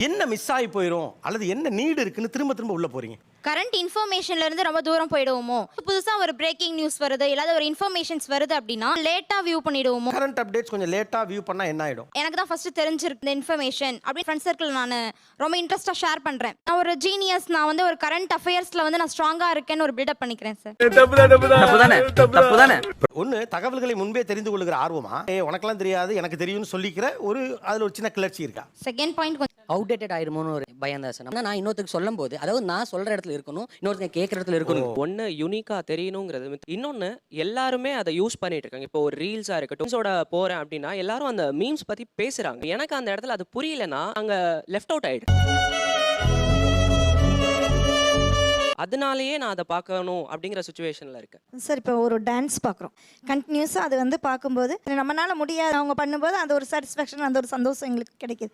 என்ன மிஸ் ஆகி போயிடும் அல்லது என்ன நீடு இருக்குன்னு திரும்ப திரும்ப உள்ள போறீங்க? கரண்ட் இன்ஃபர்மேஷன்ல இருந்து ரொம்ப தூரம் போயிடுவோமோ, புதுசா ஒரு பிரேக்கிங் நியூஸ் வருது இல்லாத ஒரு இன்ஃபர்மேஷன்ஸ் வருது அப்படின்னா லேட்டா வியூ பண்ணிடுவோமோ. கரண்ட் அப்டேட்ஸ் கொஞ்சம் லேட்டா வியூ பண்ணா என்ன ஆயிடும்? எனக்கு தான் ஃபர்ஸ்ட் தெரிஞ்சிருக்கு இந்த இன்ஃபர்மேஷன் அப்படி ஃப்ரெண்ட் சர்க்கிள் நான் ரொம்ப இன்ட்ரெஸ்டா ஷேர் பண்றேன். நான் ஒரு ஜீனியஸ், நான் வந்து ஒரு கரண்ட் அஃபேர்ஸ்ல வந்து நான் ஸ்ட்ராங்கா இருக்கேன்னு ஒரு பில்டப் பண்ணிக்கிறேன் சார். ஒன்னு தகவல்களை முன்பே தெரிந்து கொள்ளுகிற ஆர்வமா, உனக்கெல்லாம் தெரியாது எனக்கு தெரியும்னு சொல்லிக்கிற ஒரு அதுல ஒரு சின்ன கிளர்ச்சி இருக்கா? செகண்ட் பாயிண்ட் அவுடேட்டட் ஆயிருமோன்னு ஒரு பயம் தான் சார். நான் இன்னொருத்தருக்கு சொல்லும் போது, அதாவது நான் சொல்ற இடத்துல இருக்கணும், இன்னொருத்தங்க கேட்கற இடத்துல இருக்கணும். ஒன்னு யூனிக்கா தெரியணுங்கிறது, இன்னொன்னு எல்லாருமே அதை யூஸ் பண்ணிட்டு இருக்காங்க. இப்போ ஒரு ரீல்ஸா இருக்கட்டும், போறேன் அப்படின்னா எல்லாரும் அந்த மீம்ஸ் பத்தி பேசுறாங்க. எனக்கு அந்த இடத்துல அது புரியலன்னா அங்க லெஃப்ட் அவுட் ஆயிடும். அதனாலேயே நான் அதை பார்க்கணும் அப்படிங்கிற சுச்சுவேஷன்ல இருக்கேன் சார். இப்போ ஒரு டான்ஸ் பார்க்குறோம், கண்டினியூஸாக அது வந்து பார்க்கும்போது நம்மளால முடியாது, அவங்க பண்ணும்போது அந்த ஒரு சாட்டிஸ்ஃபேக்ஷன், அந்த ஒரு சந்தோஷம் எங்களுக்கு கிடைக்குது.